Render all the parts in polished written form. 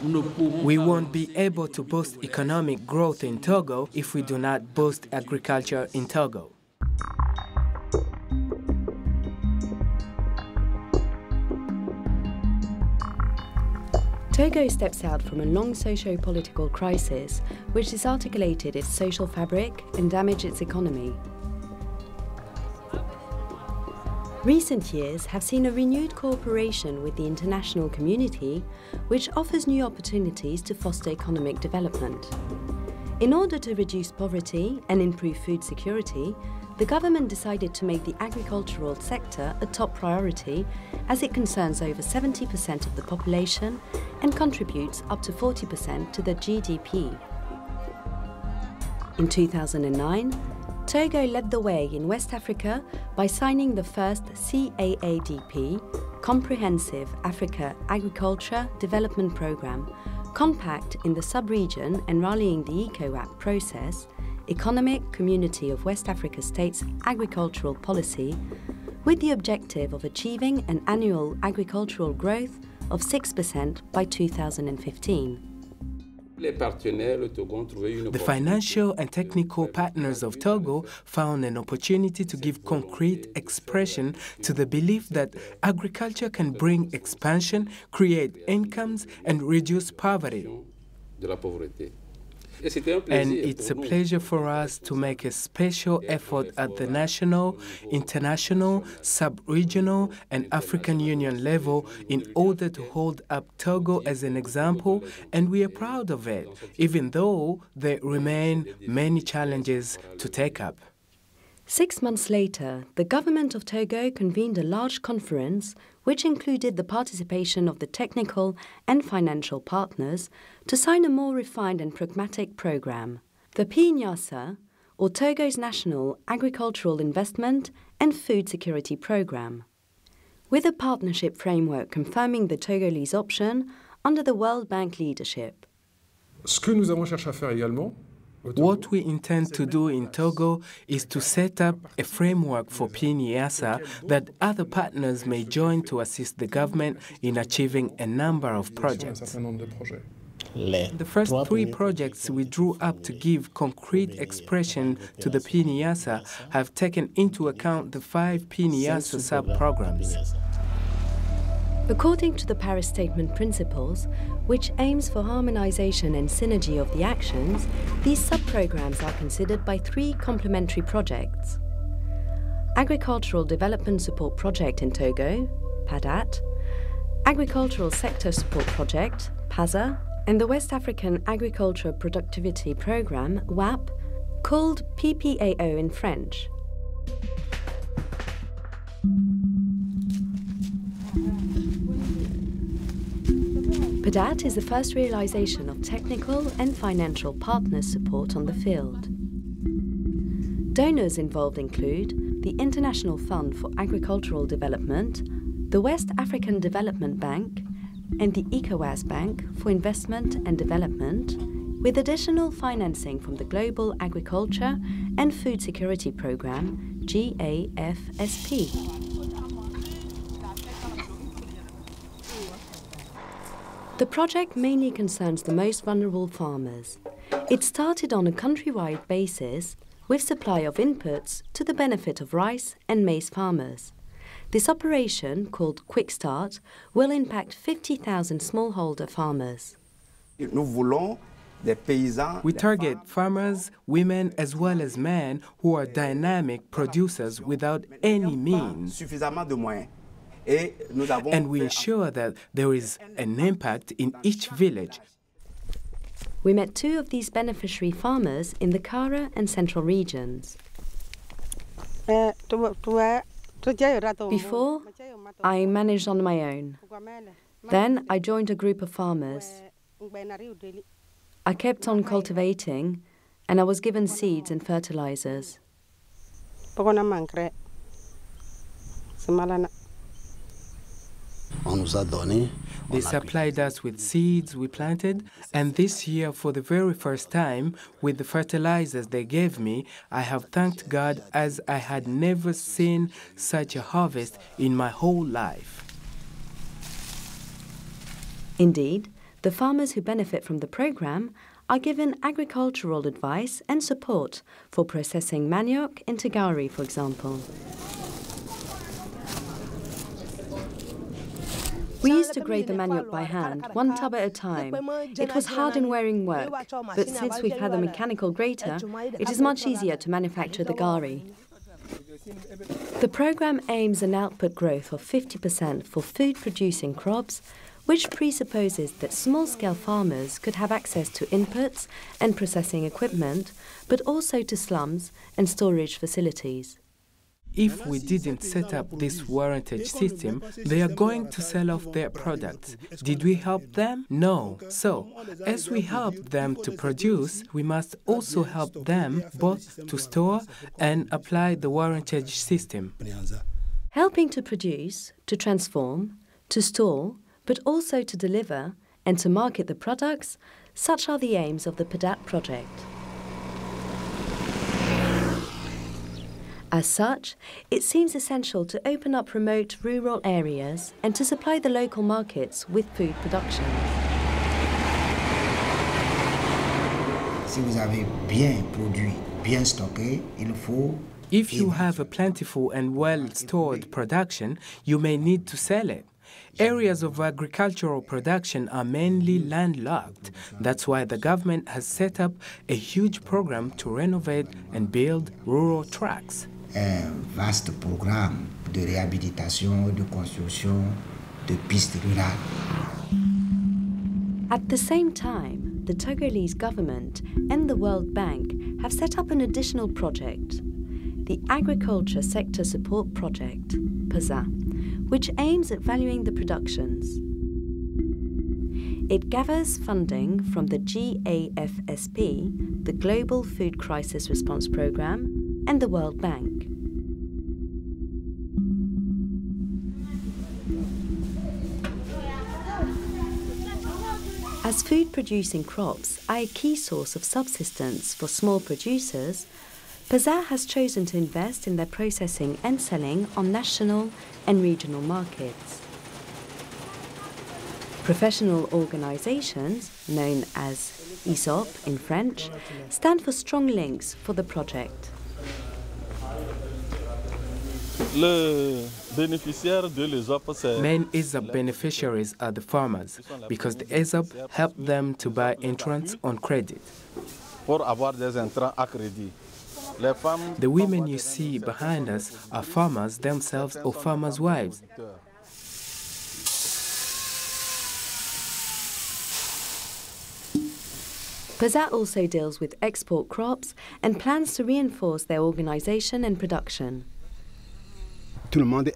We won't be able to boost economic growth in Togo if we do not boost agriculture in Togo. Togo steps out from a long socio-political crisis which disarticulated its social fabric and damaged its economy. Recent years have seen a renewed cooperation with the international community, which offers new opportunities to foster economic development. In order to reduce poverty and improve food security, the government decided to make the agricultural sector a top priority, as it concerns over 70% of the population and contributes up to 40% to the GDP. In 2009, Togo led the way in West Africa by signing the first CAADP, Comprehensive Africa Agriculture Development Programme, compact in the sub-region and rallying the ECOWAS process, Economic Community of West Africa States Agricultural Policy, with the objective of achieving an annual agricultural growth of 6% by 2015. The financial and technical partners of Togo found an opportunity to give concrete expression to the belief that agriculture can bring expansion, create incomes, and reduce poverty. And it's a pleasure for us to make a special effort at the national, international, sub-regional, and African Union level in order to hold up Togo as an example, and we are proud of it, even though there remain many challenges to take up. 6 months later, the government of Togo convened a large conference which included the participation of the technical and financial partners to sign a more refined and pragmatic programme, the Pniasa, or Togo's National Agricultural Investment and Food Security Programme, with a partnership framework confirming the Togolese option under the World Bank leadership. What we intend to do in Togo is to set up a framework for Pniasa that other partners may join to assist the government in achieving a number of projects. The first 3 projects we drew up to give concrete expression to the Pniasa have taken into account the 5 Pniasa sub-programs. According to the Paris Statement principles, which aims for harmonization and synergy of the actions, these sub-programs are considered by 3 complementary projects: Agricultural Development Support Project in Togo, PADAT, Agricultural Sector Support Project, PASA, and the West African Agriculture Productivity Programme, WAP, called PPAO in French. PADAT is the first realization of technical and financial partners' support on the field. Donors involved include the International Fund for Agricultural Development, the West African Development Bank, and the ECOWAS Bank for Investment and Development, with additional financing from the Global Agriculture and Food Security Programme, GAFSP. The project mainly concerns the most vulnerable farmers. It started on a countrywide basis with supply of inputs to the benefit of rice and maize farmers. This operation, called Quick Start, will impact 50,000 smallholder farmers. We target farmers, women, as well as men who are dynamic producers without any means. And we ensure that there is an impact in each village. We met 2 of these beneficiary farmers in the Kara and Central regions. Before, I managed on my own. Then I joined a group of farmers. I kept on cultivating, and I was given seeds and fertilizers. They supplied us with seeds we planted, and this year, for the very first time, with the fertilizers they gave me, I have thanked God, as I had never seen such a harvest in my whole life. Indeed, The farmers who benefit from the program are given agricultural advice and support for processing manioc into gari, for example. We used to grade the manioc by hand, one tub at a time. It was hard and wearing work, but since we've had a mechanical grater, it is much easier to manufacture the gari. The program aims an output growth of 50% for food-producing crops, which presupposes that small-scale farmers could have access to inputs and processing equipment, but also to slums and storage facilities. If we didn't set up this warrantage system, they are going to sell off their products. Did we help them? No. So, as we help them to produce, we must also help them both to store and apply the warrantage system. Helping to produce, to transform, to store, but also to deliver and to market the products, such are the aims of the PDAT project. As such, it seems essential to open up remote rural areas and to supply the local markets with food production. Si vous avez bien produit, bien stocké, il faut... If you have a plentiful and well-stored production, you may need to sell it. Areas of agricultural production are mainly landlocked. That's why the government has set up a huge program to renovate and build rural tracks. Un vaste programme de réhabilitation, de construction, de pistes rurales. At the same time, the Togolese government and the World Bank have set up an additional project, the Agriculture Sector Support Project, PASA, which aims at valuing the productions. It gathers funding from the GAFSP, the Global Food Crisis Response Programme, and the World Bank. As food-producing crops are a key source of subsistence for small producers, PASA has chosen to invest in their processing and selling on national and regional markets. Professional organizations, known as ESOP in French, stand for strong links for the project. Main ESOP beneficiaries are the farmers, because the ESOP help them to buy entrants on credit. The women you see behind us are farmers themselves or farmers' wives. PASA also deals with export crops and plans to reinforce their organization and production. Everyone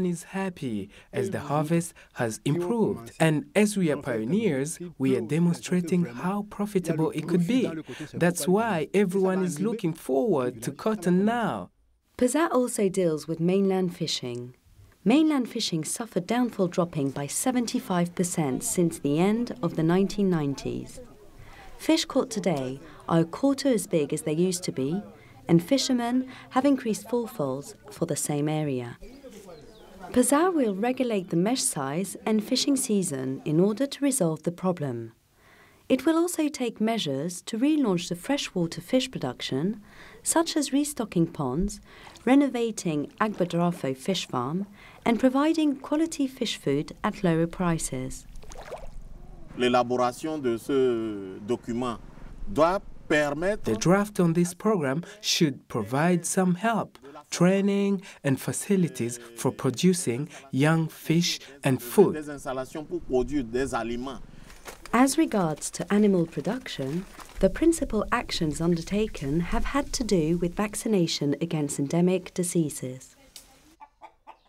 is happy as the harvest has improved, and as we are pioneers, we are demonstrating how profitable it could be. That's why everyone is looking forward to cotton now. PASA also deals with mainland fishing. Mainland fishing suffered downfall, dropping by 75% since the end of the 1990s. Fish caught today are a quarter as big as they used to be, and fishermen have increased fourfolds for the same area. PASA will regulate the mesh size and fishing season in order to resolve the problem. It will also take measures to relaunch the freshwater fish production, such as restocking ponds, renovating Agbadrafo fish farm, and providing quality fish food at lower prices. L'élaboration de ce document doit permettre... The draft on this program should provide some help, training and facilities for producing young fish and food. Des installations pour produire des aliments. As regards to animal production, the principal actions undertaken have had to do with vaccination against endemic diseases.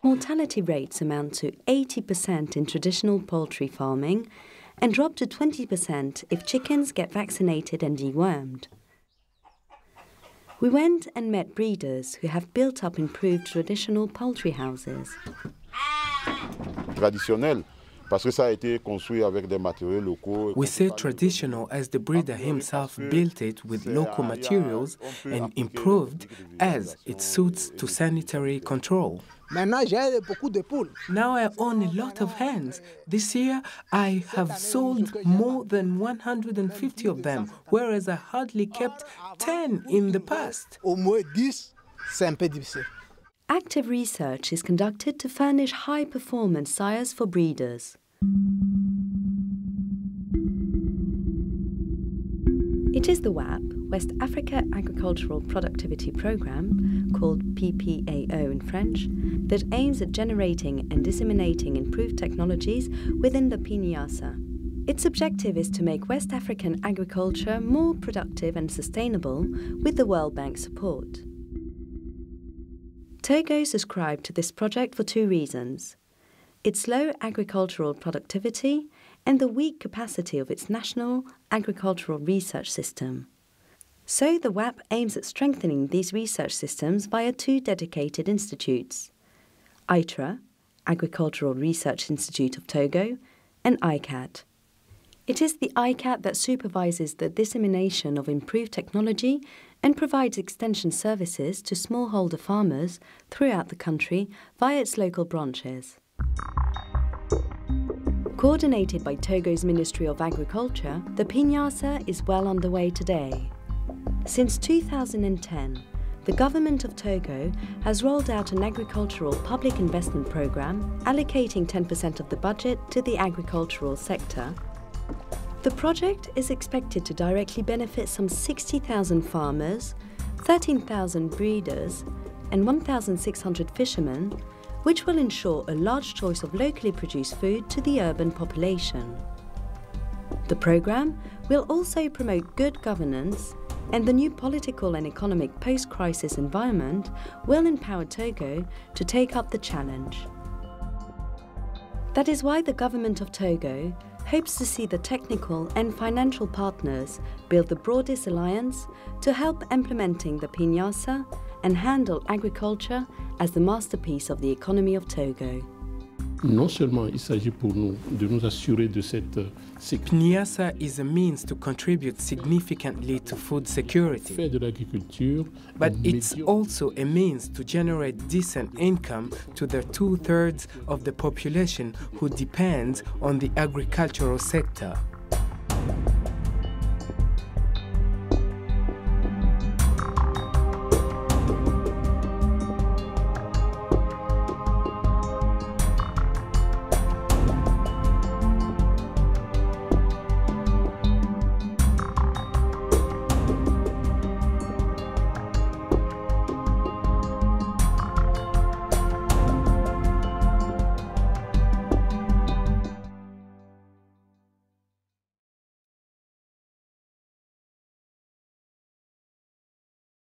Mortality rates amount to 80% in traditional poultry farming and drop to 20% if chickens get vaccinated and dewormed. We went and met breeders who have built up improved traditional poultry houses. Traditionnel, Parce que ça a été construit avec des matériaux locaux. We say traditional as the breeder himself built it with local materials and improved as it suits to sanitary control. Now I own a lot of hens. This year I have sold more than 150 of them, whereas I hardly kept 10 in the past. Active research is conducted to furnish high-performance sires for breeders. It is the WAP, West Africa Agricultural Productivity Programme, called PPAO in French, that aims at generating and disseminating improved technologies within the Pniasa. Its objective is to make West African agriculture more productive and sustainable with the World Bank support. Togo subscribed to this project for two reasons: its low agricultural productivity and the weak capacity of its national agricultural research system. So the WAP aims at strengthening these research systems via two dedicated institutes: ITRA, Agricultural Research Institute of Togo, and ICAD. It is the ICAD that supervises the dissemination of improved technology and provides extension services to smallholder farmers throughout the country via its local branches. Coordinated by Togo's Ministry of Agriculture, the Pniasa is well underway today. Since 2010, the government of Togo has rolled out an agricultural public investment program, allocating 10% of the budget to the agricultural sector. The project is expected to directly benefit some 60,000 farmers, 13,000 breeders, and 1,600 fishermen, which will ensure a large choice of locally produced food to the urban population. The programme will also promote good governance, and the new political and economic post-crisis environment will empower Togo to take up the challenge. That is why the government of Togo hopes to see the technical and financial partners build the broadest alliance to help implementing the Pniasa and handle agriculture as the masterpiece of the economy of Togo. Non seulement il s'agit pour nous de nous assurer de cette sécurité. Pniasa is a means to contribute significantly to food security, Faire de l'agriculture, but it's also a means to generate decent income to the 2/3 of the population who depends on the agricultural sector.